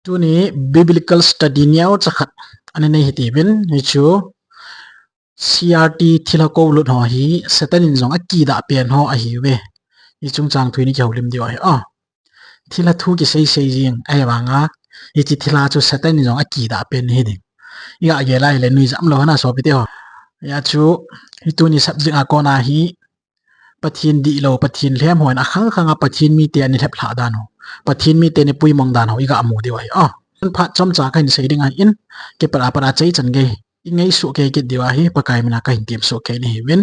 tu ni biblical study niaw chakhat ani nei hiti bin hi chu CRT thila ko lut ho hi setanin zong a ki da pen ho a hi we hi chung chang thui ni ki holim di ai a thila thu ki sei jing ai wanga hi chi thila chu setanin zong a ki da pen hi ding ya ge lai le nui jam lo na so pi te ho ya chu hi tu ni subject a ko na hi pathin di lo pathin hlem hoin a khang a pathin mi te ani thep hla dan ho pathin mi te ni pui mong dan ho i ga amu di ai a pha chom cha kain sei ding a in ke para chei chan ge ingei su ke ke diwa hi pakai mina kain tim su ke ni win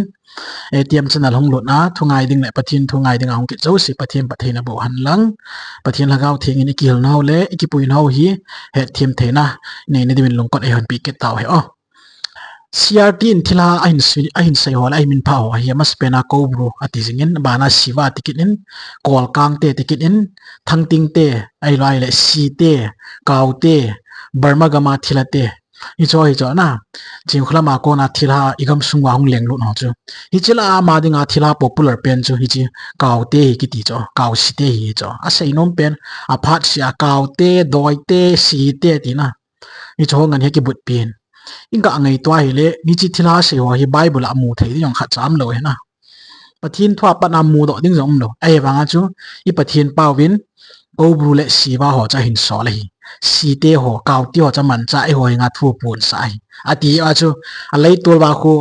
ATM channel hong lot na thungai ding le pathin thungai ding ang ki chau si pathin pathina bo han lang pathin lagaw thing in ikil naw le ikipui naw hi he thim thena nei ni dimin longkot e han pi ke taw he o CRT in thila ahin sei hol ai min pha ho hi mas pena ko bru ati jingin bana siwa tikin in kol kang te tikin in thang ting te ai lai le si te kaw te burma gama thila te hi cho na jing khla ma ko na thila igam sungwa hong leng lu no chu hi chila ma dinga thila popular pen chu hi chi kaw te ki ti cho kaw si te hi cho a sei nom pen a phat sia kaw te doi te si te ti na hi cho ngan he ki but pin inga ngai twa hi le ni chi thila se ho hi bible amu thei yong kha cham lo he na pathin thwa pa na mu do ding jong lo ai wanga chu i pathin pawin ko bru le siwa ho cha hin so le hi si te ho kaw ti ho cha man cha ai ho nga thu pun sai ati a chu a lei tul ba khu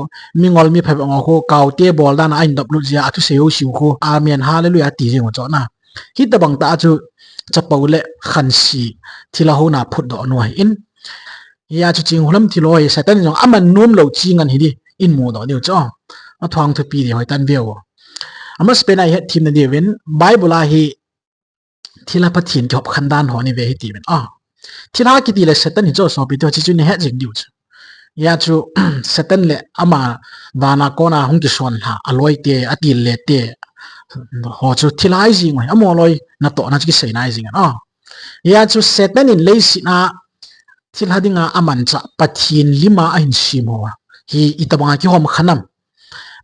mingol mi phe ngo khu kaw te bol da na ain dop lu ja athu se ho siu khu amen hallelujah ti jing cho na hi ta bang ta chu cha paule khan si thila ho na phut do no in ya chu ching hulam thiloi satan jong aman num lo chingan hi di in mu do diu cho a thwang thu pi di hoi tan veo ama spena he thim na di wen bible a hi thila pathin ki hop khandan ho ni ve hi ti ben a thila ki ti le satan hi cho so pi to chi chu ni he jing diu chu ya chu satan le ama bana kona hung ki son ha aloi te atil le te ho chu thilai jing hoi amo loi na to na chi sei nai jing a ya chu satan in le si na thil hadinga aman cha pathin lima ahin simowa hi itabanga ki hom khanam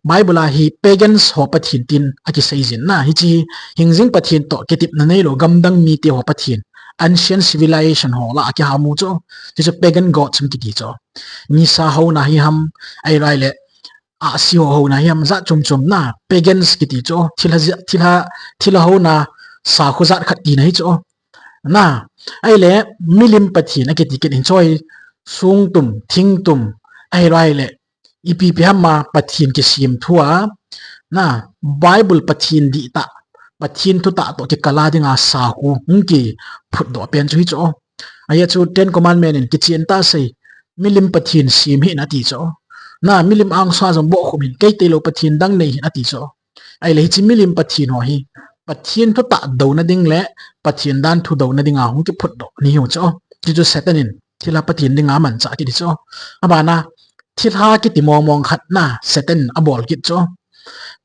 bible hi pagans ho pathin tin aki seizin na hi chi hingjing pathin to ketip na nei lo gamdang mi te ho pathin ancient civilization ho la aki hamu cho chi cho pagan god chim ki ti cho ni sa ho na hi ham ai rai le a si ho na hi ham za chum na pagans ki ti cho thila ho na sa khu zat khat ti nei cho na ai le milim pathi na ke tiket in choi sung tum thing tum ai rai le ipi pi hamma pathin ke sim thua na bible pathin di ta pathin thu ta to ke kala dinga sa ku ngki phut do pen chu hi cho aya chu 10 commandment in kitchen ta sei milim pathin sim hi na ti cho na milim ang swa jong bo khumin ke te lo pathin dang nei na ti cho ai le chi milim pathin ho hi pathin thu ta do na ding le pathin dan thu do na dinga hung ki phut do ni ho cho ti chu setanin thila pathin dinga man cha ki cho abana thilha ki ti mong khat na setan abol ki cho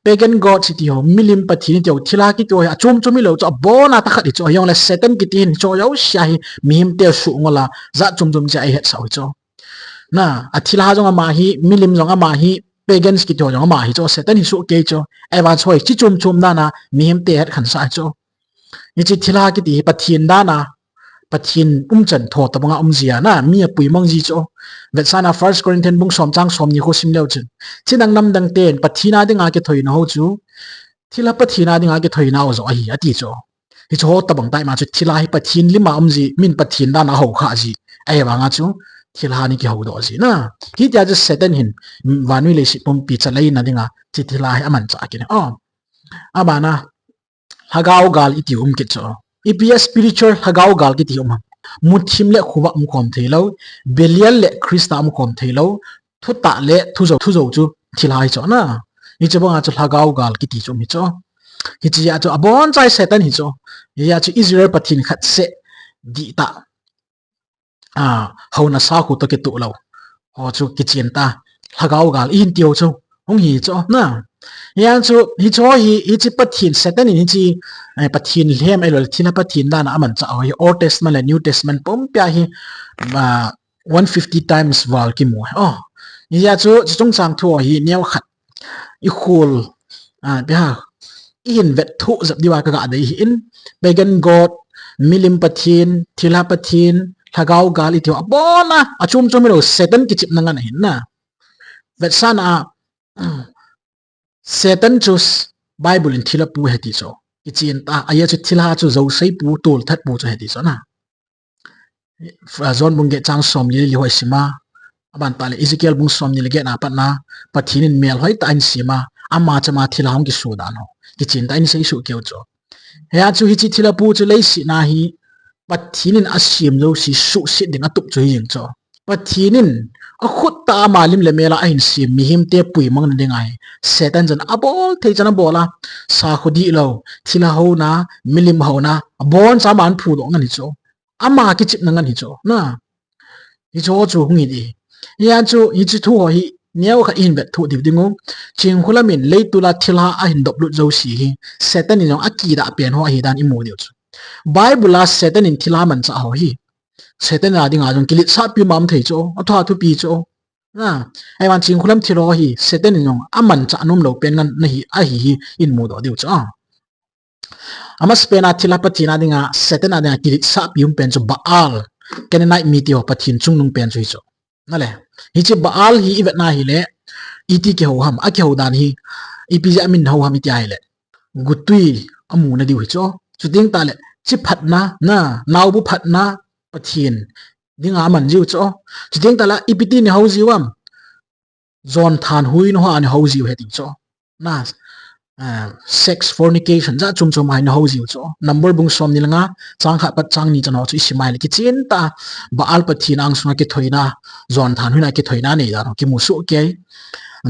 pagan god city ho milim pathin ti thila ki to a chum chumi lo cho bona ta khat cho yong le setan ki tin cho yo sha hi mihim te su ngola za chum cha ai het sau cho na a thila jong ma hi milim jong ma hi pagans ki to jong ma hi cho setan hi su ke cho ewa choi chi chum na na mihim te het khan sa cho ni chi thila ki ti pathin da na pathin chan tho ta banga zia na mi pui mong ji cho vet sana 1 Corinthians bung som chang som ni ko sim leu chen chinang nam dang ten pathina dinga ke thoi na ho chu thila pathina dinga ke thoi na o zo hi ati cho hi cho ta bang tai ma chu thila hi pathin lima ji min pathin da na ho kha ji ai wanga chu thila ni ki ho do ji na hi tia ju satan hin wanui le si pom pi chalai na dinga chi thila hi aman cha ki ne abana hagao gal iti ki cho EPS spiritual hagao gal ki ti muthim le khuwa kom theilo belial le krista kom theilo thuta le thuzo chu thilai cho na ni chobanga chu hagao gal ki ti chu mi cho hi chi ya chu abon chai satan hi cho ya chu Israel pathin khat se di ta hauna sa khu to ke tu lo ho chu ki chen ta hagao gal in tio chu hong hi cho na yan chu hi cho hi chi pathin satan ni chi pathin lhem ai lol thina pathin da na aman cha hi Old Testament and New Testament pom pya hi 150 times wal ki mo ya chu chung chang thu hi neu khat i khul bia in vet thu zap diwa ka ga dei in pagan god milim pathin thila pathin thagau gal itio abona achum chum ro Satan ki chip nangan hin na vet sana Satan chus Bible in thila pu heti so ichin ta aya chu thila chu zo sei pu tol that pu chu heti so na zon bungge chang som li li hoi sima aban tale Ezekiel bung som ni le ge na pat na pathin in mel hoi ta in sima ama chama thila hong ki sudan ho ki chin ta in sei su keu cho ya chu hi chi thila pu chu lei si na hi pathin in asim lo si su si ding atup chu yin cho pathin in a khut ta malim le mela a hin sim mi him te pui mang na dingai Satan jan abol thei chana bola sa khudi lo thila ho na milim ho na bon sa man phu do ngani cho ama ki chip na ngani cho na hi cho chu ngi di ya chu hi chi thu ho hi niaw kha in bet thu di dingo ching khulamin leitula thila a hin dop lu zo si hi Satan in yong aki da pen ho hi dan imu dio chu Bible la Satan in thila man cha ho hi Satan la ding a jong kilit sa pi mam thei cho athwa thu pi cho na ai wan ching khulam thilo hi Satan in yong aman cha nom lo pen ngan na hi a hi in mu do dio cha ama spena thila pathina dinga Satan adinga kilit sa pi um pen cho Baal kenai mi ti ho pathin chung nung pen chui cho na le hi chi Baal hi ivet na hi le iti ke ho ham a ke ho dan hi ipi ja min ho ham ti ai le gutui amu na di wi cho chuting ta le chi phat na naw bu phat na pathin dinga man jiu cho chuting ta la ipiti ni ho jiwam zon than hui no ha ni ho jiu he ti cho na sex fornication za chum chum hai no ho jiu cho number bung som ni langa chang kha pat chang ni chan ho chu simai le ki chen ta Baal pathin ang sunga ki thoina zon than hui na ki thoina nei da no ki mu su ke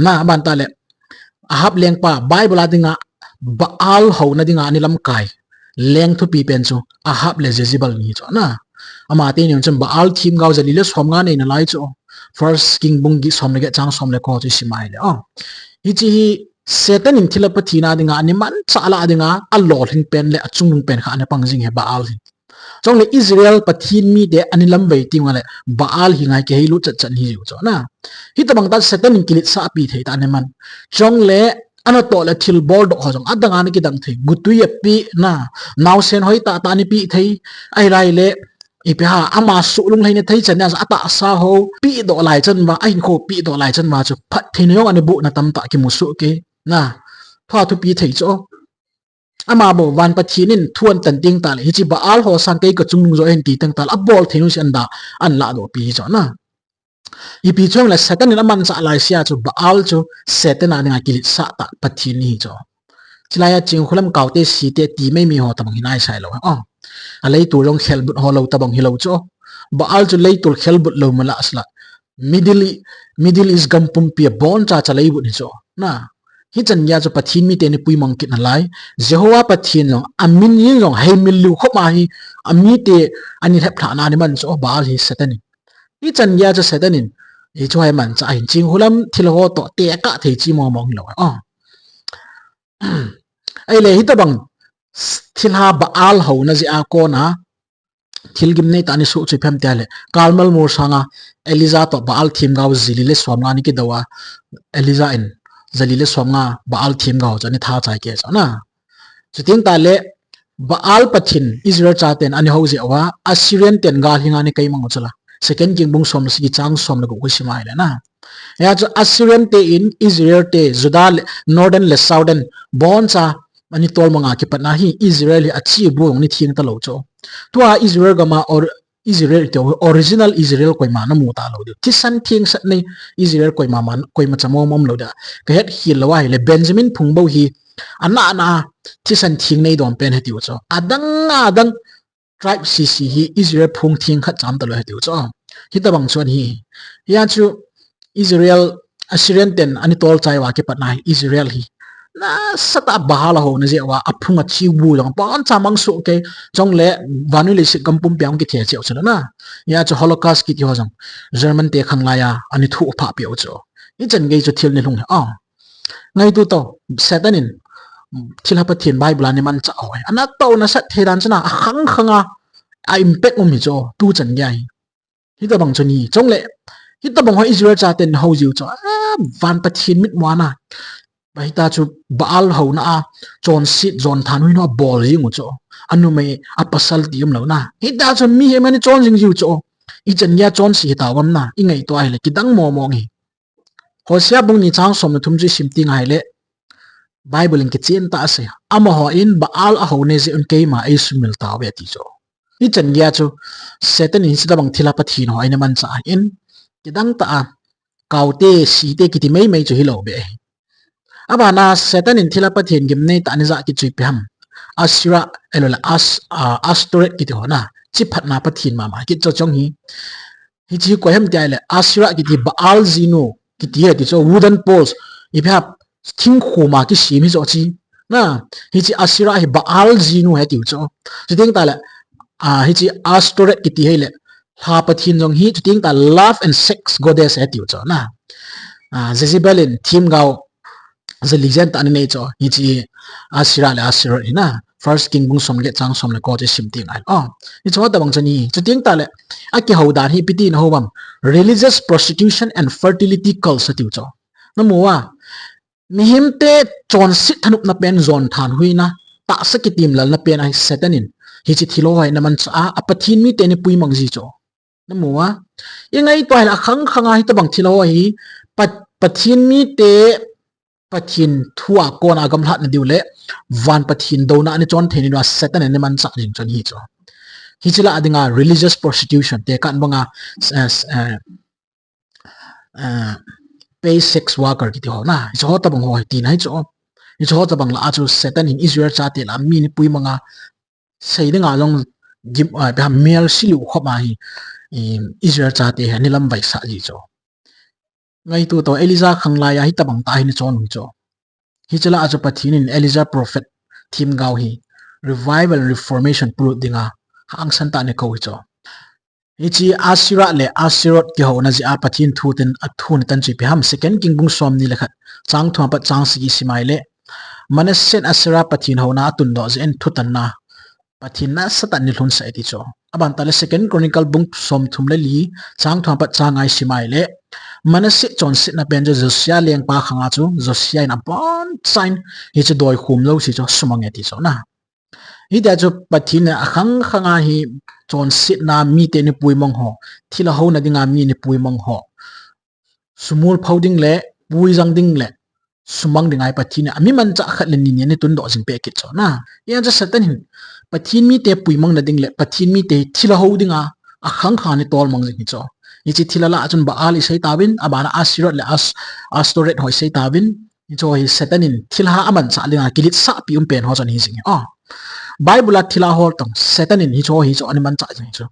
na ban ta le ahab leng pa Bible adinga Baal ho na dinga ni lam kai leng thu pi pen chu ahab le Jezebel ni cho na ama te ni chum Baal thim gau jali le som nga nei na lai cho first king bung gi som le ge chang som le ko chu simai le hi chi Satan in thila pathina dinga ani man chala dinga a lol hin pen le achung nung pen kha ne pang jing he Baal hin chong le Israel pathin mi de ani lam vei ti ngale Baal hi ngai ke hi lu chat chan hi ju cho na hi tabang ta Satan in kilit sa pi thei ta ne man chong le ano to le thil bol do hojong adanga ni ki dang thei gutui pi na naw sen hoi ta ta ni pi thei ai rai le ipi ha ama su lung lai ne thei chan ya ata sa ho pi do lai chan wa ai kho pi do lai chan wa chu phat thei ne yong ani bu na tam ta ki mu su ke na thwa thu pi thei cho ama bo wan pathinin thuan tan ting ta le hi chi Baal ho sang kai ka chung zo en ti tang tal abol thei nu si anda an la do pi cho na ipi chong la Satan in aman sa lai sia chu Baal chu Satan ani kilit sa ta pathin ni cho chilaya ching khulam kaute si te ti mai mi ho tabang hinai sai lo alei tu long khel but ho lo tabang hilo cho Baal chu lei tul khel but lo mala asla middle is gampum pi bon cha cha lei but ni cho na hi chan ya chu pathin mi te ni pui mang kit na lai Jehovah pathin long amin yin long hai mil lu kho ma hi ami te ani thap thla na ni man cho Baal hi Satan hi chan ya chu Satan in hi chu hai man cha hin ching hulam thil ho to te ka thei chi mo mong lo ai le hi tabang thil ha Baal ho na ji a ko na thil gim nei ta ni su chu phem te le kalmal mur sanga Eliza to Baal thim gaw zili le swam nga ni ki dawa Eliza in zali le swam nga Baal thim gaw cha ni tha chai ke cha na chuting ta le Baal pathin Israel cha ten ani ho ji awa Assyrian ten gal hinga ni kai mang chala second king bung som si chang som la ko simai le na ya chu Assyrian te in Israel te Judah northern le southern bon cha ani tol manga ki patna hi Israel achi bu ni thing ta lo cho tua Israel gama or Israel te original Israel koi ma na mu ta lo de ti san thing sat nei Israel koi ma man koi ma chamo mom lo da ka het hi lawa le Benjamin phungbo hi ana ti san thing nei dom pen heti cho adang tribe CC hi Israel phung thing khat cham ta lo heti cho hi ta bang chuan hi ya chu Israel Assyrian ten ani tol chai wa ke patna Israel hi na sata bahala ho na je wa aphunga chi bu long pan chamang su ke chong le vanu le sikam pum pyam ki the che chona na ya chu holocaust ki ho jang German te khang la ya ani thu pha pe cho ni chen gei chu thil ni lung ngai tu to Satanin thil ha pathin Bible ani man cha oi ana to na sat theran chana khanga a impact mi cho tu chen yai hi ta bang chani chong le hi ta bang ho Israel cha ten ho jiu cho van pathin mit wana bai ta chu Baal ho na chon sit zon than hui no bol ri ngo cho anu mai apasal tium lo na hi da chon mi he mani chon jing jiu cho I chen ya chon si tawam na I ngai to ai le kidang mo mong hi Hosea bung ni chang som na thum ji sim ting ai le Bible in ke chen ta se ama ho in baal a ho ne je un ke ma ai sumil ta we ti cho I chen ya cho Satan in sida bang thila pathin ho ai na man cha in kidang ta a kaute si te kiti mai mai cho hi lo be abana Satan in thila pathin gim nei ta ni za ki chui pam Asira elola astoret kiti ho na chi phat na pathin ma ki cho chong hi chi ko hem tai le Asira kiti baal zinu kiti he ti cho wooden poles I phap thing khu ma ki sim hi cho chi na hi chi Asira hi baal zinu he ti cho chi ting ta le hi chi astoret kiti he le ha pathin jong hi chi ting ta love and sex goddess he ti cho na Jezebel in team gao the legend ani nei cho hi chi Asira le Asira na first king bung som le chang som le ko je sim ting ai ni cho ta bang chani chu ting ta le a ki ho dan hi piti na ho bam religious prostitution and fertility cults tiu cho na muwa mi him te chon sit thanup na pen zon than huina ta sa ki tim lal na pen ai Satanin hi chi thilo hai na man cha a pathin mi te ni pui mang ji cho na muwa yengai to ai la khang khanga hi ta bang thilo hi pathin mi te pathin thua kon agam hlat na diule van pathin do na ani chon thein wa Satan ne man cha jing chon hi cho hi chila adinga religious prostitution te kan banga pay sex worker ki ho na cho ta bang ho ti nai cho ni cho ta bang la chu Satan in Israel cha te la mi ni pui manga sei de nga long gim ba mel silu kho ma hi Israel cha te ni lam vai sa ji cho ngai tu to Eliza khangla ya hi ta bang ta hi ni chon cho hi chala acha pathin in Elijah prophet thim gau hi revival and reformation pro dinga hang san ta ne ko cho hi chi Asira le Asirot ki ho na ji a pathin thu ten a thu ni tan chi pe ham second king bung som ni lekhat chang thwa pa chang si simai le manasen Asira pathin ho na tun do zen thu tan na pathin na satan ni hlun sai ti cho aban ta le second chronicle bung som thum le li chang thwa pa chang ai simai le manase chon sit na pen Josia leng pa khanga chu Josia in upon sign hi chu doi khum lo si cho sumang eti cho na hi da chu pathin a khanga hi chon sit na mi te ni pui mong ho thila ho na dinga mi ni pui mong ho sumul phauding le pui jang ding le sumang dingai pathin a mi man cha khat le ni ni tun do jing pe ki cho na ya ja Satan hin pathin mi te pui mong na ding le pathin mi te thila ho dinga a khang kha ni tol mong jing cho ichi thilala achun baal isai tawin abana Asirot le astoret hoi sei tawin cho hi Satanin thilha aman cha linga kilit sa pi pen ho chan hi jing Bible a thila hol tong Satanin hi cho ani man cha jing cho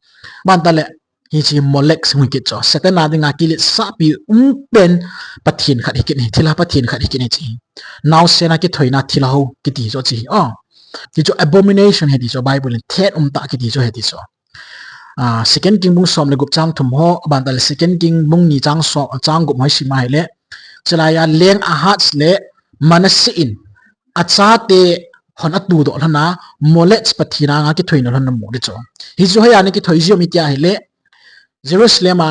man ta le hi chi Molek sing ki cho Satan na dinga kilit sa pi pen pathin khat hi ni thila pathin khat hi ni chi now sena ki thoina thila ho ki ti cho chi ti cho abomination he ti cho Bible in thet ta ki ti cho he ti cho second king bung som le gup chang thum ho ban dal second king bung ni chang so chang gup mai si mai le chalaya leng a hats le manase in acha te hon atu do lana Molek pathina nga ki thoina lana mo de cho hi jo ya ni ki thoi ji mi tia hi le Jerusalem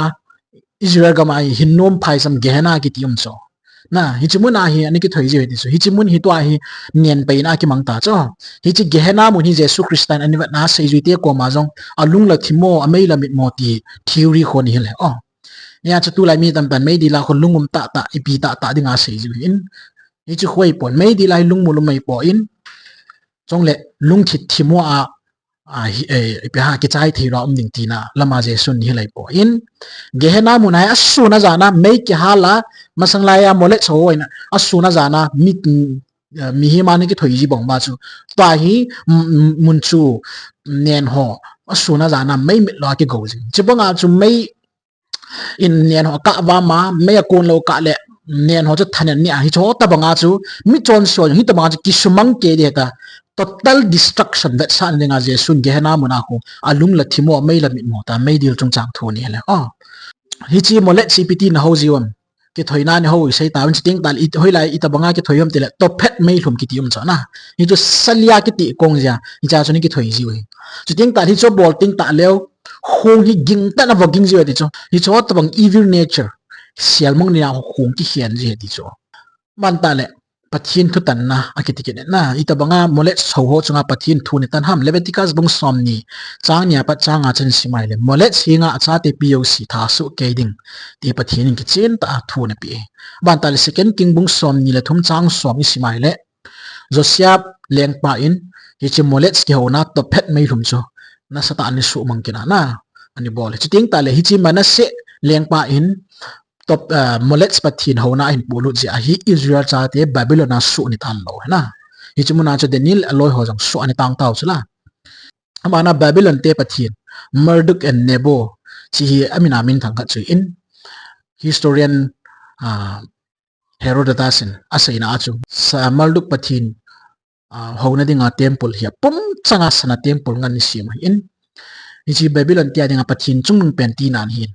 Israel ga mai hinnom phai sam gehna ki tium cho na hi chimun a hi ani ki thoi ji he so hi chimun hi to a hi nen pe na ki mangta cho hi chi gehna mun hi Jesu Christian ani na sei ji te ko ma jong alung la thimo amei la mit mo ti theory khon hi le ya cha tu lai mi tam tan mei di la khon lungum ta ipi ta dinga sei ji in hi chi khoi pon mei di lai lung mu lu mai po in chong le lung thit thimo a pe ha ki chai thei ra ding ti na lama Jesu ni lai po in gehna mun ai asu na jana mei ki hala masang la ya Molek so ina asu na jana mit mi hi mani ki thoi ji bong ba chu ta hi mun chu nen ho asu na jana mei mit lo ki go ji chibanga chu mei in nen ho ka wa ma mei kon lo ka le nen ho chu thanen ni a hi cho ta banga chu mi chon so hi ta ma chu ki sumang ke de ta total destruction that san ninga Jesu gehna muna ko alung la thimo mei la mit mo ta mei dil chung chang thoni hele hi chi Molek cpt na ho jiwam ki thoina ni ho sei tawin ting tal it hoilai ita banga ki thoyom tele to phet mei hlum ki tium cha na hi chu salia ki ti kong ja hi cha chuni ki thoi ji we chu ting tal hi cho bol ting ta leo khong hi ging ta na voging ji ti cho hi cho ta bang evil nature sial mong ni na khong ki hian ji ti cho man ta le pathin thu tan na akitikin na itabanga molet soho chunga pathin thu ni tan ham Leviticus bung somni chang nya pa changa chen simai le molet singa acha te poc tha su keding ti pathin ki chen ta thu na pi ban tal second king bung somni le thum chang som simai le josiap leng pa in hi chi molet ki hona to phet mai rum cho na sata ani su mangkina na ani bol chiting ta le hi chi manase leng pa in top molets pathin hona in bulu ji hi Israel cha te Babylon na su ni tan lo na hi chimuna cha Daniel aloi ho jang su ani tang tau chula amana Babylon te pathin Marduk and Nebo chi hi amina min thang ka chu in historian Herodotus asaina achu sa Marduk pathin hona dinga temple hi pum changa sana temple ngan ni sim in hi Babylon tia dinga pathin chungnung pen ti nan hin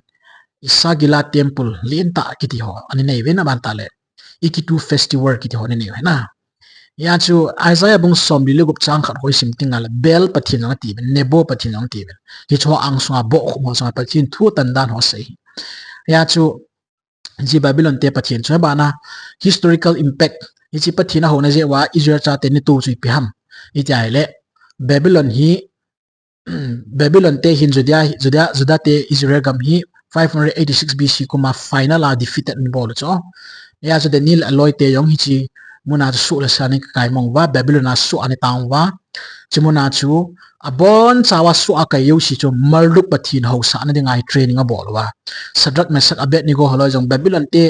Isagila temple lienta kiti ho ani nei vena bantale ikitu festival kiti ho nei na ya chu Isaiah bung som li lugup chang khat hoi sim tingal bel pathin ang ti ben nebo pathin ang ti ben hi cho ang sunga bo khum sunga pathin thu tan dan ho sei ya chu ji Babylon te pathin chu bana historical impact hi chi pathin ho na je wa Israel cha te ni tu chui pi ham i jai le Babylon hi Babylon te hin juda te Israel gam hi 586 BC kuma final defeated ni bol cho ya so Daniel aloi te yong hi chi muna su la sani kai mong wa Babylon su ani tang wa chimuna chu abon chawa su akai yo si cho Marduk pathin ho sa na dingai training a bol wa Sadrak Mesak Abednego holoi jong Babylon te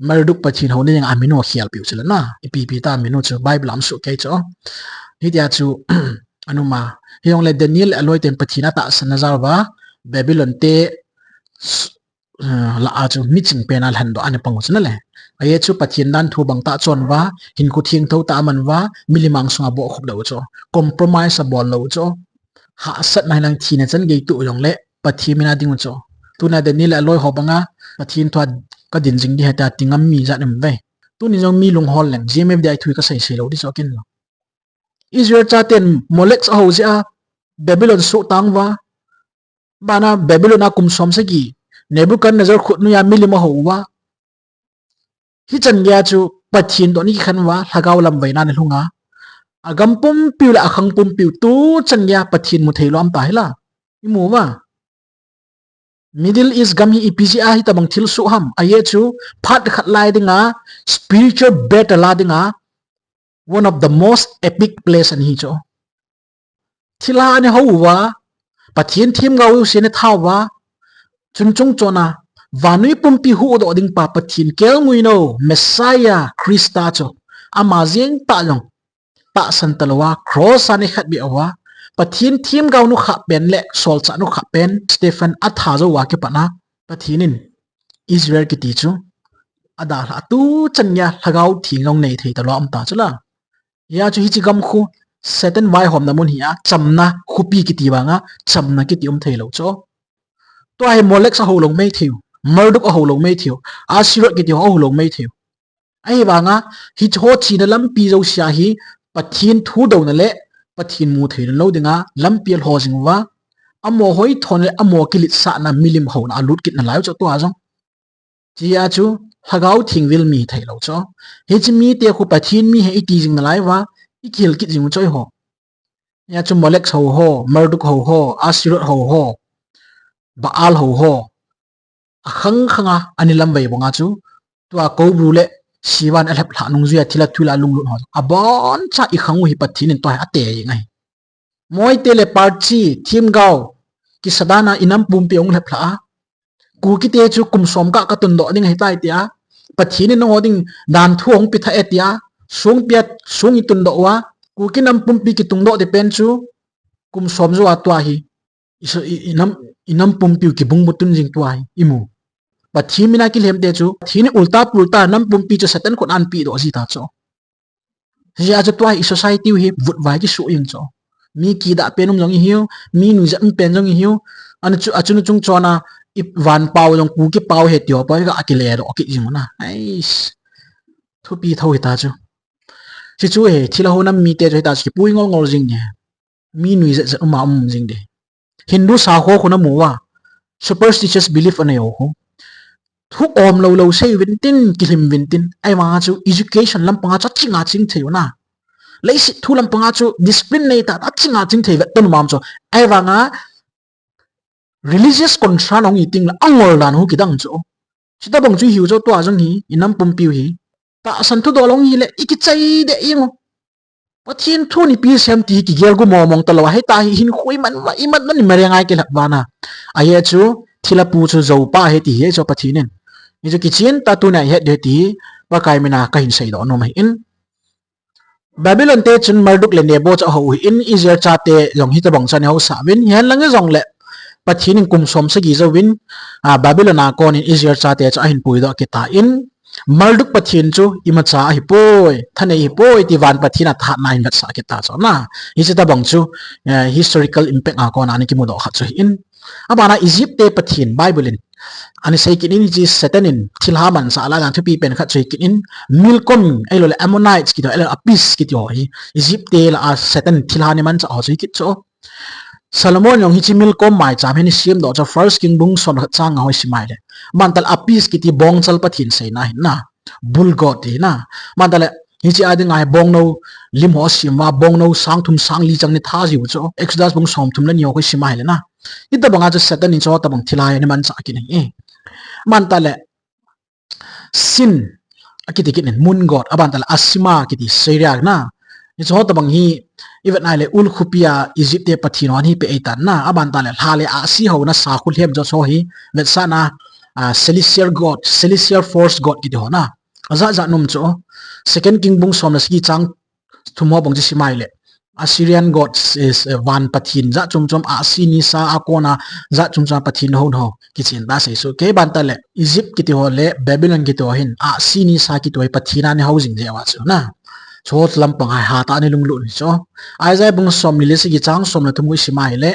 Marduk pathin ho ni ang amino khial piu chila na ipi ta amino chu Bible am su ke cho hi dia chu anuma hiong le Daniel aloi tem pathina ta sanazar wa Babylon te la a chu miching penal hando ane pango chuna le aye chu pathin dan thu bang ta chon wa hin ku thing tho ta man wa milimang sunga bo khop lo cho compromise a bol lo cho ha sat nai lang thina chan ge tu yong le pathi mina ding cho tuna Daniel aloi ho banga pathin thwa ka din jing di hata tingam mi ja nem ve tu ni jong mi lung hol leng gmf dai thui ka sai sai lo di cho kin lo Israel cha ten Molek ho ja Babylon su tang wa bana Babylon akum som se gi Nebuchadnezzar khut nu ya milima ho wa hi chan ya chu pathin do ni khan wa hagaw lam vaina ne lunga agam pum piu la akhang pum piu tu chan ya pathin mu thei lo am ta hila imu wa Middle East gam hi ipji a hi tabang thil su ham aye chu phat khat lai dinga spiritual battle la dinga one of the most epic place an hi cho thila ne ho wa pathin thim gaw se ne thaw wa chunchung chona vanui pumpi hu do ding pa pathin kel muino Messiah Christa cho amazing ta jong ta san talwa cross ani khat bi awa pathin thim gaw nu kha pen le sol cha nu kha pen Stephen atha zo wa ke pana pathinin Israel ki ti chu ada la tu chanya lagaw thingong nei thei ta lo am ta chula ya chu hi chi gam khu Satan vai hom na mun hi a chamna khupi ki ti wanga chamna ki ti thei lo cho to ai Molek sa holong mai thiu Marduk a holong mai thiu Asirot ki ti ho holong mai thiu ai wanga hi cho chi na lam pi zo sia hi pathin thu do na le pathin mu thei lo dinga lam pial ho jing wa amo hoi thon le amo kilit sa na milim ho na lut kit na lai cho to a jong chi a chu hagaw thing wil mi thei lo cho hi chi mi te khu pathin mi he ti jing na lai wa ikil kit jing choi ho ya chu Molek ho Marduk ho Asirot ho Baal ho akhang khanga anilam vai bonga chu tua ko brule siwan alhap la nung zuya thila thula lung lu ho abon cha I khangu hi pathin to ate ngai moi tele parchi thim gaw ki sadana inam pum pe ong hlepla ku ki te chu kum som ka tun do ding hetai tia pathin no ding dan thuong pi tha etia sung piat sung I tun do wa ku ki nam pum pi ki tung do de pen chu kum som zo atwa hi inam pum pi ki bung butun jing twa hi imu pathin mina ki lem te chu thini ulta pulta nam pum pi chu Satan kon an pi do ji ta cho ya chu twa I society hi vut vai ki su ing cho mi ki da penum jong hiu mi nu jam pen jong hiu an chu achun chung chona I van pau jong ku ki pau he tio pa ga akile ro ki jing na ais thu pi thau ta chu chi chu he thila ho nam mi te ta chi pui ngol ngol jing ne mi nu ja ma jing de Hindu sa ho khuna muwa superstitious belief ane ho thu om lâu lâu say vintin kilim vintin ai mà chú education làm bằng chắc chừng ching thầy na lấy sự thu làm bằng chú discipline này ta chừng ching thầy vậy tuân mam cho ai vàng á religious control ông eating là ông ngồi làm hú kỳ đăng chỗ chỉ ta bằng chú hiểu cho tòa trong hi inam pum piu hi ta san thu đồ long hi lệ iki chay để im và thiên thu ni pi xem tí kỳ gel gu mò mong talo hay ta hin khui man mà imat man ni mari ngai ke lak bana ai chú thila pu chu zo pa he ti he cho pathinen ni chu kitchen ta tu nai he de ti wa kai mina ka hin sei do no mai in Babylon te chun Marduk le nebo cha ho in Israel cha te long hi ta bang chan ho sa win hian lang zong le pathinin kum som se gi zo win Babylon a kon in Israel cha te cha hin pui do ke ta in Marduk pathin chu ima cha hi poi thane hi poi ti van pathina tha nai lat sa ke ta cho na hi cha ta bang chu historical impact a kon ani ki mu do kha chu in abana Egypt te pathin Bible in ani sei kin in ji setanin thilhaman sa ala lang thupi pen kha chei kin in Milcom elo le Ammonites ki do elo Apis ki to hi Egypt te la setan thilhani man cha ho chei ki cho Solomon yong hi chi Milcom mai cham hen siam do cha first king bung son kha chang hoi simai le mantal Apis ki ti bong chal pathin sei na hin na bulgot ti na mantal hi chi ading ai bong no lim ho sim wa bong no sang thum sang li chang ni tha ji cho Exodus bung som thum la ni ho hoi simai le na ita banga cha setanin cho ta bang thilai ni man cha ki ni mantale sin akiti kin mun god abantala asima kiti seria na ni cho ta bang hi even ai le ul khupia Egypt te pathino ani pe etan na abantale hale a si ho na sa khul hem jo so hi vet sana celestial god celestial force god kiti ho na aza za num cho second king bung som na ski chang thumo bang ji simai le Assyrian gods is van pathin za chum chum asini sa akona za chum chum pathin ho no kichin ta sei so ke bantale Egypt kiti ho le Babylon kiti ho hin asini sa ki toy pathina ni housing je wa chu na chot lampang hai ha ta ni lunglu ni cho ai zai bung som ni le si ki chang som na thumui simai le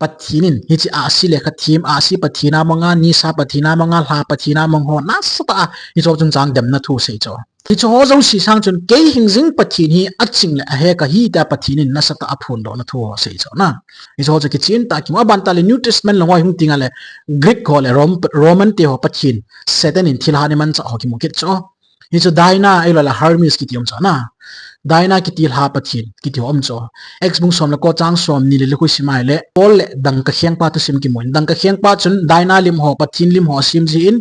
pathinin hi chi asi le khathim asi pathina manga ni sa pathina manga hla pathina mong ho na sata hi chot chung chang dem na thu sei cho hi cho zo si sang chun ke hing jing pathin hi aching le he ka hi ta pathinin na sata aphun do na thu ho sei cho na hi cho ki chin ta ki ma ban ta le New Testament longwa hung tinga le Greek ko le Roman te ho pathin Satan in thilhani man cha ho ki mu ke cho hi cho Daina elo la Hermes ki tiom cha na Daina ki til ha pathin ki ti om cho ex bung som la ko chang som ni le khu simai le pol le dang ka khiang pa tu sim ki moin dang ka khiang pa chun Daina lim ho pathin lim ho sim ji in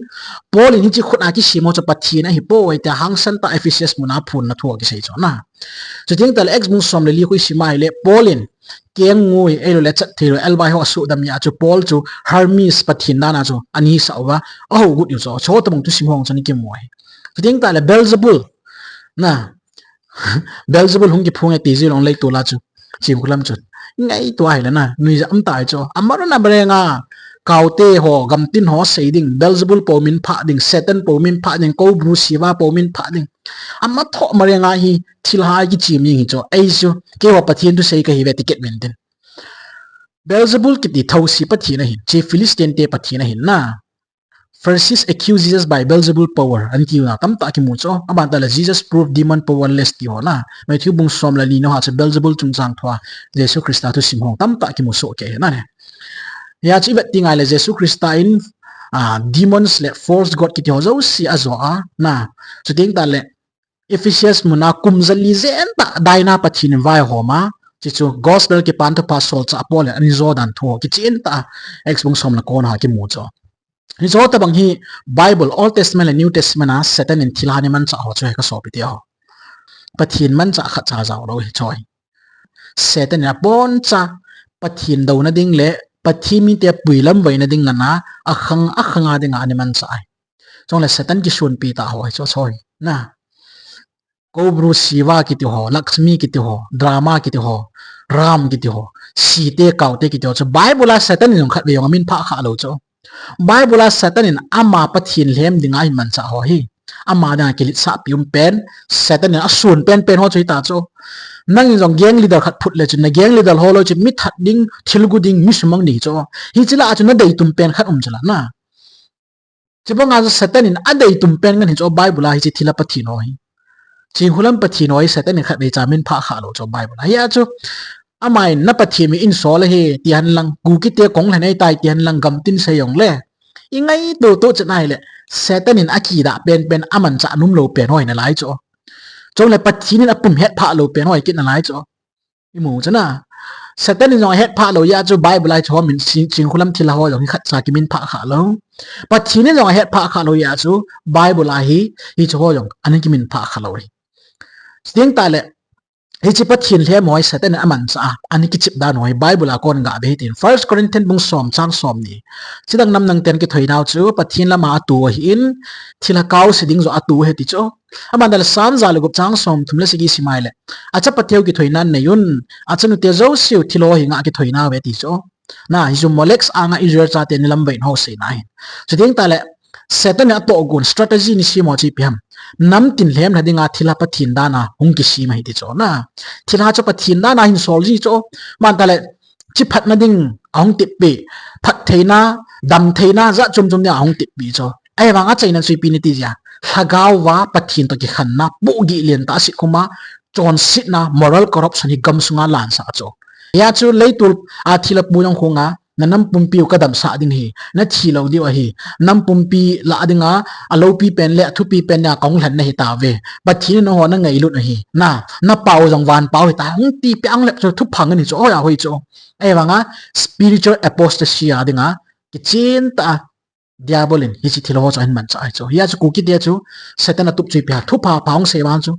pol in chi khut a ki simo cho pathin a hi po wai ta hang san ta Ephesus muna phun na thu ki sei cho na chu ting tal ex bung som le li khu simai le pol in keng ngui elo le chat thiro elbai ho su dam ya chu pol chu Hermes pathin na na chu ani sa wa oh good you cho cho tamong tu sim hong chani ki moi chu ting tal Beelzebul na Beelzebul hung ki phung e ti ji long lei tu la chu chim khulam chu ngai tu ai la na nui ja am tai cho amaro na brenga kaute ho gamtin ho seiding Beelzebul po min pha ding Satan po min pha ding ko bru siwa po min pha ding amma tho marenga hi thil hai ki chim ni hi cho ai chu ke wa pathian tu sei ka hi ve ticket men den Beelzebul ki ti thau si pathi na hin chi Philistine te pathi na hin na Pharisees accuse Jesus by Beelzebul power an ki na tam ta ki mu cho aban ta la Jesus proved demon powerless ti ho na Matthew bung som la ni no ha cha Beelzebul chung chang thwa Jesus Christ tu sim hong tam ta ki mu so ke na ne ya chi bet tingai le Jesus Christ in demons le false god ki ho zo si azo a na chu ting ta le Ephesus muna kumzali zen ta daina pathin vai homa chi chu gospel ki pan to pasol cha apol ani Jordan tho ki chin ta ex bung som la kon ha ki mu cho ni zo ta bang hi Bible Old Testament and New Testament a Satan in thilani man cha ho cho ka so pi ti ho pathin man cha kha cha jaw ro hi choi Satan ya bon cha pathin do na ding le pathimi te puilam vai na ding na akhanga ding ani man cha ai chong le Satan ki sun pi ta ho cho choi na Kobru Siva ki ti ho Lakshmi ki ti ho drama ki ti ho Ram ki ti ho Site kaute ki ti ho cho Bible a Satan in khat ve yong min pha kha lo cho Bible Satan in ama pathin lem dinga hi man cha ho hi ama da kilit sa pium pen Satan in asun pen ho choi ta cho nang jong gang leader khat phut le chun na gang leader ho lo chi mit that ding thilgu ding mi sumang ni cho hi chila chu na dei tum pen khat chala na chibanga Satan in adei tum pen ngan hi cho Bible hi chi thila pathin ho hi chi hulam pathin ho hi Satan in khat ve cha min pha kha lo cho Bible hi a chu amai na pathi mi in so le he tian lang gu ki te kong le nei tai tian lang gam tin se yong le ingai do to chnai le Satan in akida ben aman cha num lo pen hoi na lai cho chong le pathin in apum het pha lo pen hoi kit na lai cho imu chana Satan in jong het pha lo ya cho Bible lai cho min ching khulam thila ho jong khat sa ki min pha kha lo pathin in jong het pha kha lo ya cho Bible lai hi cho ho jong anin ki min pha kha lo ri sting ta le hi chi pathin le moi Satan aman cha ani ki chip da noi Bible a kon ga be tin 1 Corinthians bung som chang som ni chidang nam nang ten ki thoi naw chu pathin la ma tu hi in thila kaw siding zo atu he ti cho aman dal sam za le gup chang som thumle sigi simai le acha patheu ki thoi nan ne yun achanu te zo siu thilo hi nga ki thoi na we ti cho na hi zu molex anga Israel cha te ni lam vein ho se nai chiding ta le Satan a to gun strategy ni si mo chi piam nam tin lem na dinga thila pathin da na hung ki si mai ti cho na thila cho pathin da na hin sol ji cho man ta le chi phat na ding ong tip pe phat theina dam theina za chum chum ne ong tip bi cho ai wanga chaina sui pi ni ti ja hagaw wa pathin to ki khan na bu gi len ta si kuma chon sit na moral corruption hi gam sunga lan sa cho ya chu leitul a thila pu yong khonga na nam pumpi ka dam sa din hi na thilo di wa hi nam pumpi la adinga alo pi pen le thu pi pen na kong hlan na hi ta ve pathin no ho na ngai lut na hi na pau jong wan pau hi ta hung ti pyang le thu phang ni cho ya hoi cho ai wanga spiritual apostasy adinga ki chin ta diabolin hi chi thilo ho chain man cha cho ya chu ku ki de chu Satan atup chui pya thu pa paung se wan chu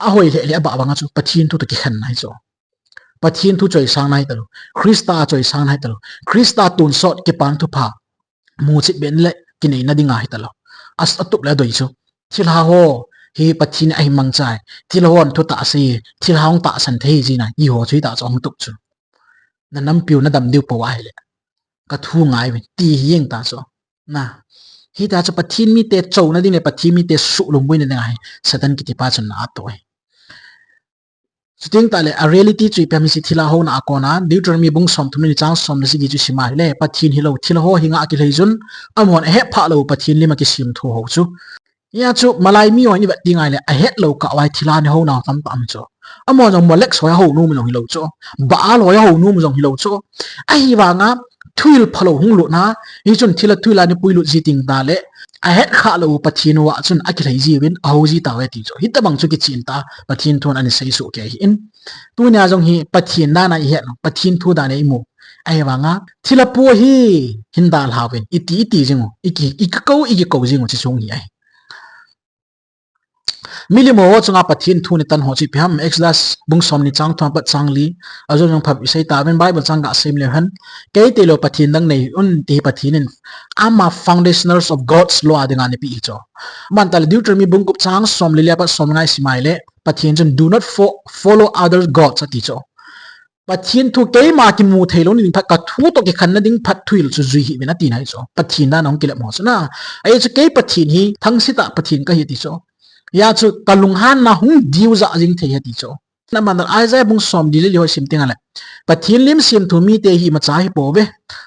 a hoi le ba wanga chu pathin thu to ki khan nai cho pathin thu choi sang nai talo Krista choi sang nai talo Krista tun sot ke pan thu pha mu chi ben le ki nei na dinga hi talo as atup le doi chu thil ha ho hi pathin ai mang chai thil hon thu ta se thil haung ta san thei ji na i ho chui ta chong tuk chu na nam piu na dam diu po wa le ka thu ngai wen ti hieng ta cho na hi ta cha pathin mi te chou na ding le pathin mi te su lum buin na ngai Satan ki ti pa chun na to Sting ta le a reality chui pya mi si thila ho na akona Deuteronomy bung som thum ni chang som na si gi chu sima le pathin hi lo thila ho hinga ki leijun amon he pha lo pathin lima ki sim thu ho chu ya chu malai mi oi ni ba tingai le a het lo ka wai thila ni ho na tam tam cho amon jong molek so ya ho nu mu jong hi lo cho ba lo ya ho nu mu jong hi lo cho a hi wa nga thuil phalo hung lu na hi chun thila thuila ni puilu ji ting da le a het kha lo pathin wa chun a ki lei ji win a ho ji ta we ti cho hi ta bang chu ki chin ta pathin thon ani sei su ke hi in tu nya jong hi pathin na na hi het pathin thu da ne mu ai wa nga thila pu hi hindal hawen iti jingo iki ko jingo chi chung hi ai milimo chunga pathin thu ni tan ho chi pham Exodus bung som ni chang thong pat chang li ajo jong phap isai ta ben Bible chang ga sim le han ke te lo pathin dang nei un ti pathin in ama foundationals of God's law adinga ni pi cho man tal Deuteronomy bung kup chang som li le pa som ngai simai le pathin jon do not follow other gods ati cho pathin thu ke ma ki mu thelo ni phat ka thu to ki khan na ding phat thuil chu zui hi na ti nai cho pathin na nong kile mo so na ai chu ke pathin hi thang sita pathin ka hi ti cho ya chu talung han na hung diu za jing the ti cho na man Isaiah bung som di le ho sim ting ale pathin lim sim thu mi te hi ma cha hi po ve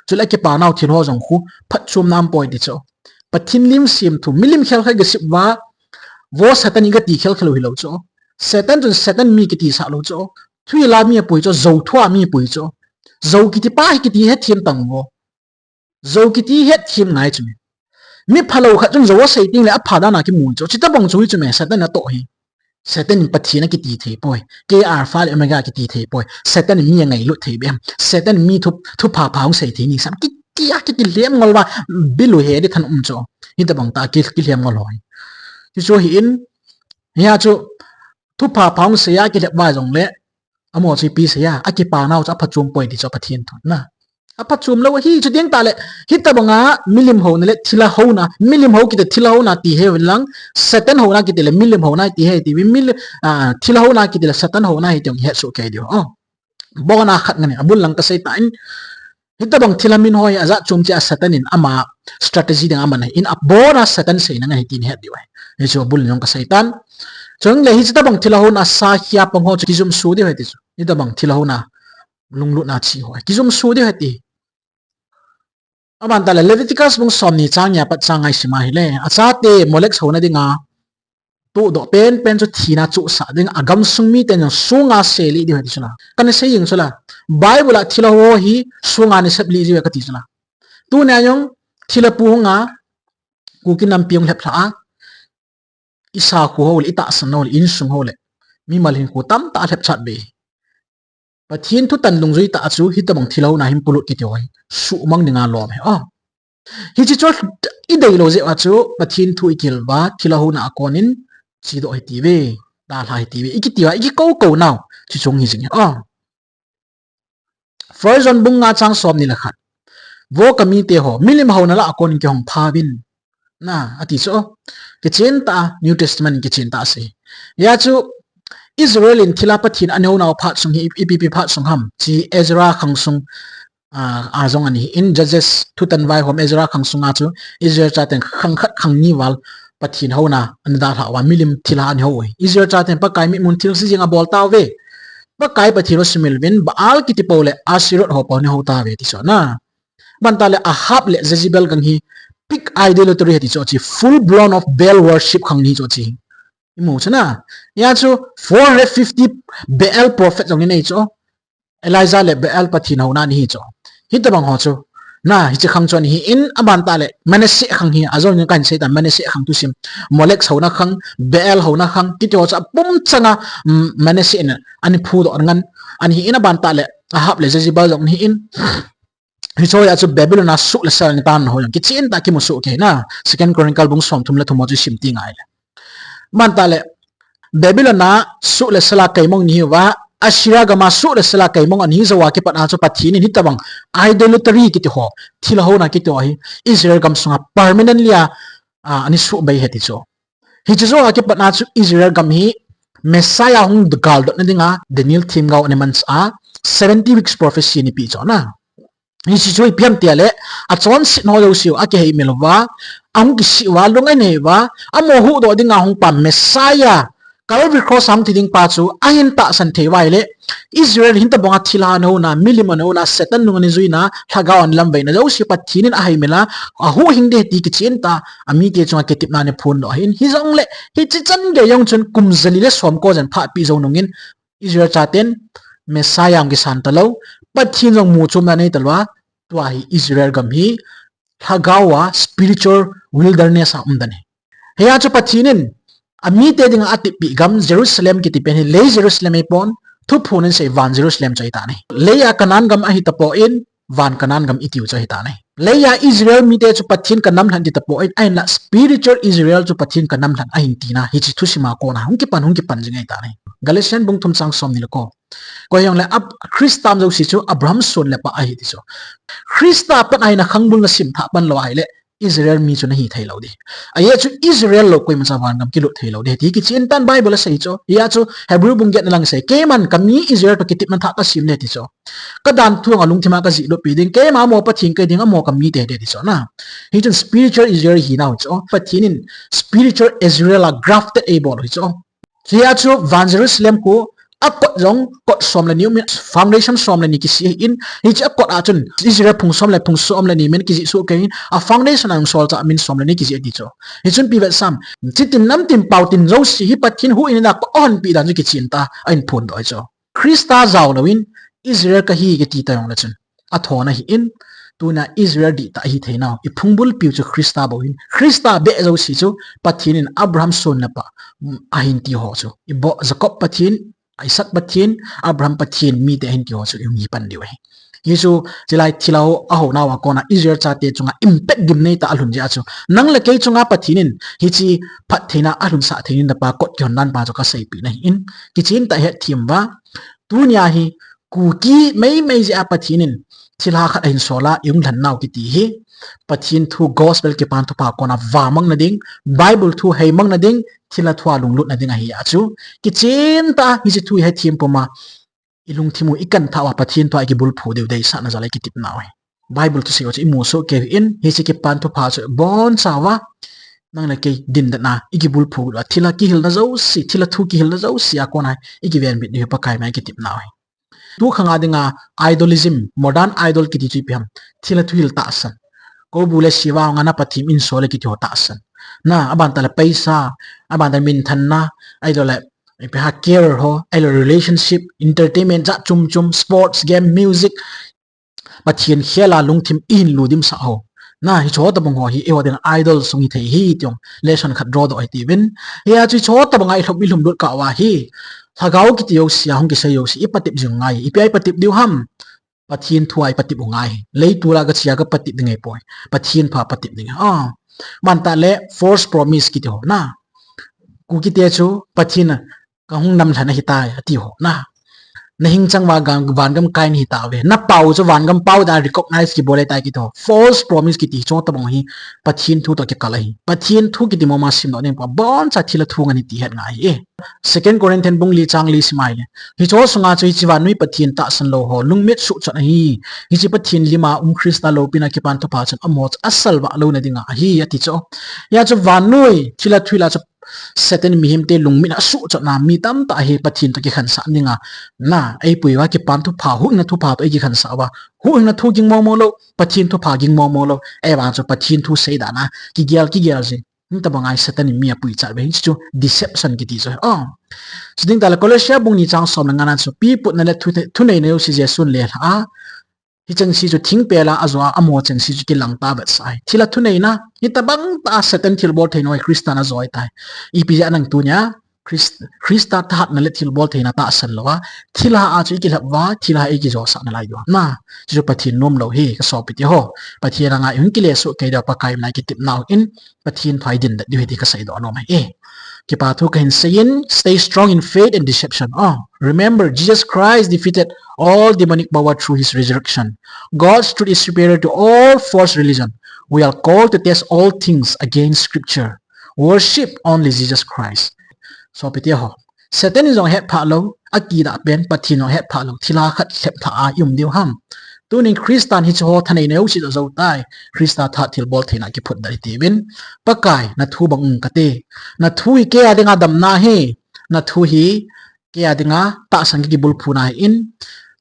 chu la ke pa naw thil ho jong khu phat chum nam poi ti cho pathin lim sim thu milim khel kha ge sip wa wo Satan ga ti khel khelo hi lo cho Satan mi ki ti sa lo cho thui la mi pui cho zo thua mi pui cho zo ki ti pa ki ti het thiem tang wo zo ki ti het thiem ngai chu mi phalo kha chung zo sei ting le a phada na ki mu cho chita bang chui chu me Satan na to hi Satan pathi na ki ti the poi ke alpha le omega ki ti the poi Satan mi ngai lu the bem Satan mi thu pha phang sei thi ni sam ki ti a ki ti lem ngol wa bilu he de than cho hi ta bang ta ki lem ngol hoi chu cho hi in ya chu thu pha phang se ya ki le ba jong le amo chi pi se ya a ki pa naw cha phachum poi di cho pathin thon na apachum lo hi chu ding ta le hi ta banga milim ho na le thila ho na milim ho ki te thila ho na ti he lang Satan ho na ki te le milim ho na ti he ti mil thila ho na ki te le Satan ho na hi tong he su ke dio bo na khat ngani abul lang ka sai ta in hi ta bang thila min hoi aza chum cha Satan in ama strategy ding ama na in a bo na Satan sei na ngai tin he dio he chu bul nyong ka saitan chung le hi ta bang thila ho na sa khia pang ho chi zum su de he ti chu hi ta bang thila ho na lunglu na chi hoi ki zum su de he ti aman ta Leviticus bung som ni chang ya pat changai sima hi le acha te molek chona dinga tu do pen chu thina chu sa ding agam sungmi ten sunga seli di hadi chuna kan se ying chula Bible thila ho hi sunga ni sabli ji ka ti chuna tu na yong thila pu nga ku kinam piong lep tha isa khu hol ita san hol in sung hol mi malhin ku tam ta lep chat be pathin thu tan lung zui ta chu hi tabang thilo na him pulut ki tioi su mang ninga lom he hi chi chol I dei lo je wa chu pathin thu ikil ba thilo na akonin chi do hi ti ve da lai ti ve iki tiwa iki ko now chi chung hi jing first on bung nga chang som ni la khat vo kami te ho milim ho na la akonin ki hong pha bin na ati so ke chen ta new testament ke chen ta se ya chu Israel in thila pathin aneu naw phat sung hi ipp phat sung ham chi Ezra khang sung azong ani in judges thutan vai hom Ezra khang sung a chu Israel cha ten khang khat khang ni wal pathin ho na an da tha wa milim thila an ho Israel cha ten pa kai mi mun thil si jinga bol taw ve pa kai pathiro simil vin baal ki tipole asirot ho paw ni ho ta ve ti so na bantale ahab le Jezebel gang hi pick idolatry heti cho chi full blown of Baal worship khang ni cho chi imu chana ya chu 450 Baal prophet jong ni nei cho Elijah le Baal pathin ho na ni cho hi tabang ho cho na hi chi khang chon hi in aban ta le Manasse khang hi azon kan se ta Manasse khang tu sim Molek ho na khang Baal ho na khang ki to cha pum changa Manasse na ani phu do ngan ani hi in aban ta le ahab le Jezebel jong ni in hicho ya chu Babylon a su la sal ni tan ho yang ki chen ta ki mu su ke na second chronicle bung som thum la thumo chu sim ti ngai le man ta le Babylon na su la sala kai mong ni wa Assyria ga ma su la sala kai mong an hi zawa ki pat a chu pathin ni tabang idolatry ki ti ho thil ho na ki to hi Israel gam sunga permanently ani su bai heti cho hi chu zo ki pat na chu Israel gam hi Messiah hung the gal dot na dinga Daniel thim gau ani man a 70 weeks prophecy ni pi cho na ni si choi piam tiale a chon si no lo siu a ke hei melwa am ki si wa lung ai nei wa amo hu do dinga hong pa Messiah Calvary cross am tiding pa chu a hin ta san the wai le Israel hin ta bonga thila no na milima no na setan nung ni zuina thagaw an lam na zo si pathinin a hei mela a hu hing de ti ki chen ta ami te chunga ke tip na ne phun do hin hi zong le hi chi chan ge yong chun kum zali le som ko jan pha pi zo nungin Israel chaten Messiah am ki san ta lo pathin jong mu chum na nei talwa tua hi Israel gam hi thagawa spiritual wilderness amdane heya chu pathinin ami te ding ati pi gam Jerusalem ki ti pen hi le Jerusalem e pon thu phunin se van Jerusalem chai ta nei leya kanan gam a hi ta po in van kanan gam itiu chai ta nei leya Israel mi te chu pathin kanam hlan ti ta po in ai na spiritual Israel chu pathin kanam hlan a hin ti na hi chi thusima ko na hung ki pan jingai ta nei Galatian bung thum chang som ni lo ko yong le ab Christam zo si chu Abraham son le pa a hi ti so Christa pan ai na khangbul na sim tha pan lo ai le Israel mi chu na hi thai lo di aya chu Israel lo koi ma chawan gam ki lo thai lo de ti ki chin tan Bible sai cho ya chu Hebrew bung get na lang sai ke man kami Israel to kitip man tha ka sim ne ti so ka dan thuang alung thima ka zi lo pi ding ke ma mo pa thing ke ding mo kami te de ti so na hi chun spiritual Israel hi now cho pathinin spiritual Israel a grafted a bol hi cho ya chu van Jerusalem ko akot jong kot som la new foundation som la ni ki si in hi cha kot a chun Israel phung som la ni men ki ji so ke a foundation ang sol cha min som la ni ki ji di cho hi chun pi vet sam chitin nam tim pau tin zo si hi pathin hu in na ko on pi dan ki chin ta ain phun do cho Christa zaw lawin Israel ka hi ki ti ta yong la chun a thona hi in tuna Israel di ta hi theina I phungbul pi chu Christa boin Christa be zo si chu pathin in Abraham son na pa a hin ti ho chu I bo Jacob pathin Isaac pathin Abraham pathin mi te hin ti ho chu mi pan diwe Yesu jilai thilao a ho na wa kona Israel cha te chunga impact dim nei ta alhun ja chu nang le ke chunga pathinin hi chi phat theina alhun sa thein da pa kot kyon nan pa chu ka sei pi nei in ki chin ta he thim wa tunia hi ku ki mei ja pathinin thila khat in sola yung than naw ki ti hi pathin thu gospel ki pan thu pa kona wa mang na ding Bible thu hei mang na ding thila thwa lung lut na ding a hi a chu ki chin ta hi chi thu he thim poma ilung thimu ikan thawa pathin to ai ki bul phu deu dei sa na zalai ki tip naw Bible to sigo chi mu so ke in hi chi ki pan thu pa chu bon chawa nang la ke din da na igi bul phu la thila ki hil na zo si thila thu ki hil na zo si a kona igi ven bit ni pa kai mai ki tip naw tu khanga dinga idolism modern idol ki ti chi piam thila thu hil ta san ko bule siwa ngana pathim in sole ki ta san na aban ta la paisa aban ta min than na idol pe ha care ho elo relationship entertainment ja chum sports game music pathin khela lungthim in ludim sa ho na hi cho ta bang ho hi ewa den idol sung hi thei hi tiong lesson khat draw do ai ti bin ya chu cho ta bang ai thop mi lum lut ka wa hi thagau ki tiyo sia hong ki sayo si ipatip jung ngai ipi ai patip diu ham pathin thuai patip ngai lei tura ga chia ga patip dingai poi pathin pha patip ding man ta le force promise ki ti ho na ku ki te chu pathin ka hung nam thana hi tai ati ho na na hing chang wa gam van gam kai ni ta ve na pau chu van gam pau da recognize ki bole tai ki to false promise ki ti cho ta bang hi pathin thu to ki kalai pathin thu ki ti mo ma sim no ne pa bon cha thila thu ngani ti het ngai e second Corinthian bung li chang li smile hi cho sunga chui chi van nui pathin ta san lo ho lungmet su cha hi hi chi pathin lima Krista lo pina ki pan to pa chan amot asal wa lo na dinga hi ati cho ya cho van nui thila thuila cha seten mi him te lungmin asu cha na mi tam ta he pathin to ki khan sa ninga na ai pui wa ki pan thu pha hu na thu pha to ai ki khan sa wa hu na thu ging mo mo lo pathin thu pha ging mo mo lo ai wa cho pathin thu sei da na ki gyal je ta bangai seten mi apui cha be chu deception ki ti zo siding dal Colosia bung ni chang som ngana so pi put na le thu nei ne si je sun le hi chang si chu thing pela azwa amo chang si chu ki lang ta bat sai thila thu nei na hi ta bang ta seten thil bol thein oi Kristana zoi tai ipi ja nang tu nya Krista that na le thil bol theina ta san lo wa thila a chu ki lap wa thila e ki zo sa na lai do na chu pathin nom lo hi ka so piti ho pathin anga yun ki le su ke da pa kai na ki tip now in pathin phai din da di ka sai do no mai ki pa thu kan sayin stay strong in faith and deception remember Jesus Christ defeated all demonic power through his resurrection. God's truth is superior to all false religion. We are called to test all things against scripture. Worship only Jesus Christ. So piti ho Satan is on het pha lo akida ben pathin on het pha lo thila khat thep pha a yum diu ham tunin Kristan hi cho thanei neu si zo tai Krista tha thil bol thina ki phut dari ti bin pakai na thu bang ka te na thu hi ke adinga dam na he na thu hi ke adinga ta sang ki bul phuna in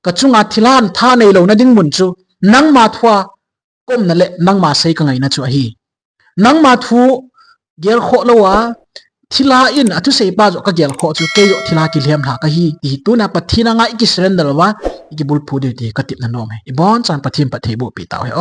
ka chunga thilan tha nei lo na ding mun chu nang ma thwa kom na le nang ma sei ka ngai na chu hi nang ma thu gel kho lo wa thila in atu sei pa zo ka gel kho chu ke yo thila ki lem la ka hi ti tu na pathina nga ki surrender wa ki bul phu de ti ka tip na no mai ibon chan pathim pathe bu pi taw he